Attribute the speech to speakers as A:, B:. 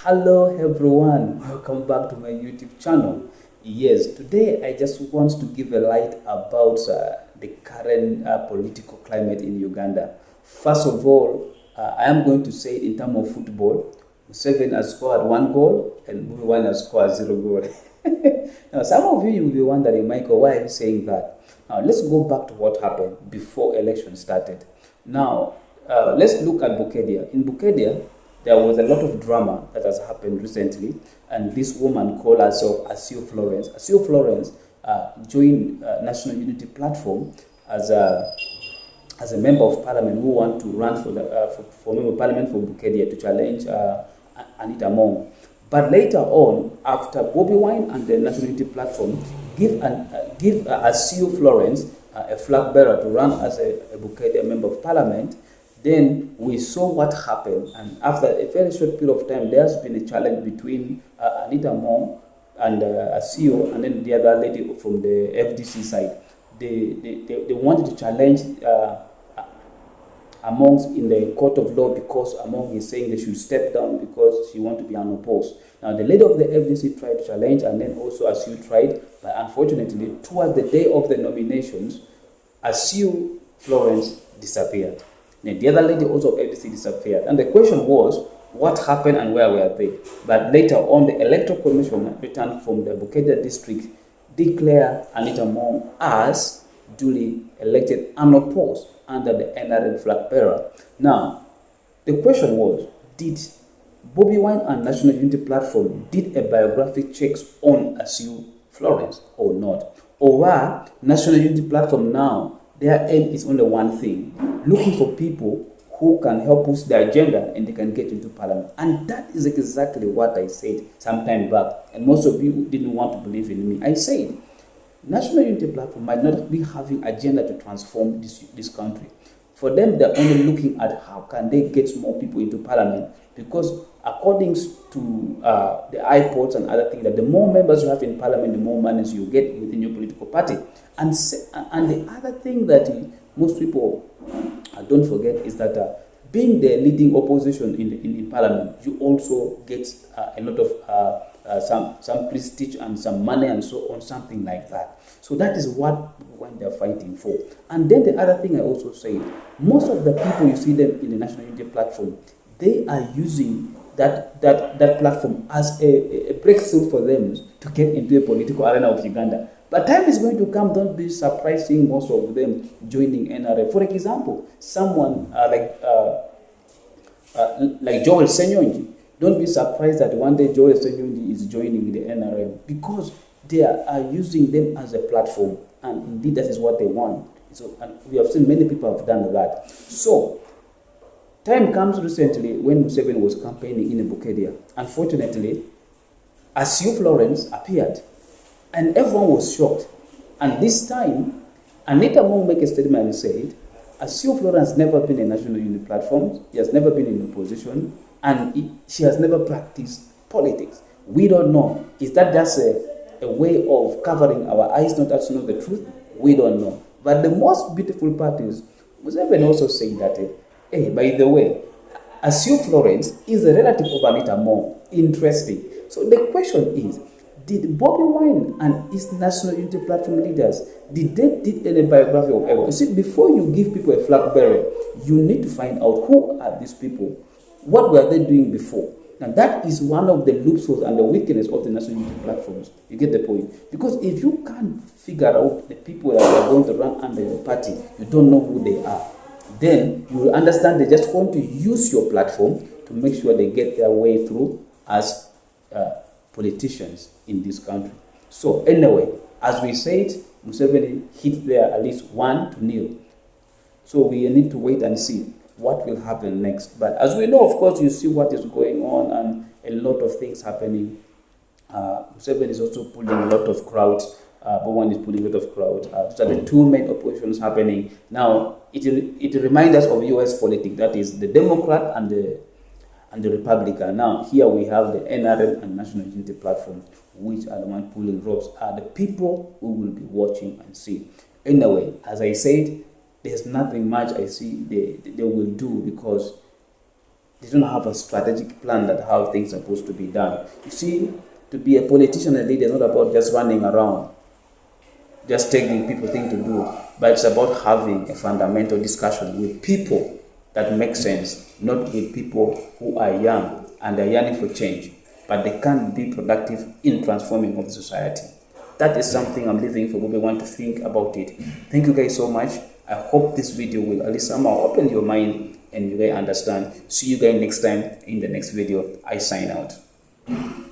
A: Hello everyone, welcome back to my YouTube channel. Yes, today I just want to give a light about the current political climate in Uganda. First of all, I am going to say it in terms of football. Museveni has scored 1 goal and Bobi has scored 0 goal. Now, some of you will be wondering, Michael, why are you saying that? Now, let's go back to what happened before election started. Now, let's look at Bukedia. In Bukedia, there was a lot of drama that has happened recently, and this woman called herself Asio Florence. Asio Florence joined National Unity Platform as a member of parliament who want to run for member of parliament for Bukedia to challenge Anita Mong. But later on, after Bobi Wine and the National Unity Platform give Asio Florence a flag bearer to run as a Bukedia member of parliament, then we saw what happened, and after a very short period of time, there's been a challenge between Anita Mong and Asio, and then the other lady from the FDC side. They wanted to challenge Among in the court of law because Among is saying they should step down because she wants to be unopposed. Now, the leader of the FDC tried to challenge, and then also Asio tried, but unfortunately, towards the day of the nominations, Asio Florence disappeared. And the other lady also of FDC disappeared. And the question was, what happened and where were they? But later on, the Electoral Commission returned from the Bukedia district declared Anita Mong as duly elected unopposed under the NRM flag bearer. Now, the question was, did Bobi Wine and National Unity Platform did a biographic checks on Asio Florence or not? Or were National Unity Platform now, their aim is only one thing, looking for people who can help push the agenda and they can get into parliament. And that is exactly what I said some time back. And most of you didn't want to believe in me. I said, National Unity Platform might not be having agenda to transform this country. For them, they're only looking at how can they get more people into parliament, because according to the iPods and other things, that the more members you have in parliament, the more money you get within your political party. And the other thing that most people don't forget is that being the leading opposition in parliament, you also get a lot of some prestige and some money and so on, something like that. So that is what they're fighting for. And then the other thing I also say, most of the people you see them in the National Unity Platform, they are using that platform as a breakthrough for them to get into a political arena of Uganda. But time is going to come, don't be surprised seeing most of them joining NRM. For example, someone like Joel Senyonji, don't be surprised that one day Joel Senyonji is joining the NRM, because they are using them as a platform, and indeed that is what they want. So, and we have seen many people have done that. So, time comes recently when Museveni was campaigning in Bukedia. Unfortunately, Asio Florence appeared, and everyone was shocked. And this time, Anita Mong made a statement and said, Asio Florence has never been a National Unity Platform, he has never been in opposition, and she has never practiced politics. We don't know. Is that just a way of covering our eyes, not to know the truth? We don't know. But the most beautiful part is, Museveni also saying that, hey, by the way, Asio Florence is a relative of Anita Mong. Interesting. So the question is, did Bobi Wine and his National Unity Platform leaders, did any biography of everyone? You see, before you give people a flag bearer, you need to find out who are these people. What were they doing before? And that is one of the loopholes and the weakness of the National Unity Platforms. You get the point? Because if you can't figure out the people that are going to run under your party, you don't know who they are, then you will understand they just want to use your platform to make sure they get their way through as politicians in this country. So anyway, as we said, Museveni hit there at least 1-0. So we need to wait and see what will happen next. But as we know, of course, you see what is going on and a lot of things happening. Museveni is also pulling a lot of crowds. Bowen is pulling a lot of crowds. Those are the two main oppositions happening. Now, it reminds us of US politics. That is the Democrat and the Republican. Now, here we have the NRM and National Unity Platform, which are the ones pulling ropes, are the people who will be watching and see. Anyway, as I said, there's nothing much I see they will do, because They don't have a strategic plan that how things are supposed to be done. You see, to be a politician and leader is not about just running around, just telling people things to do, but it's about having a fundamental discussion with people that make sense, not with people who are young and are yearning for change, but they can't be productive in transforming of the society. That is something I'm leaving for everyone to think about it. Thank you guys so much. I hope this video will at least somehow open your mind and you guys understand. See you guys next time in the next video. I sign out.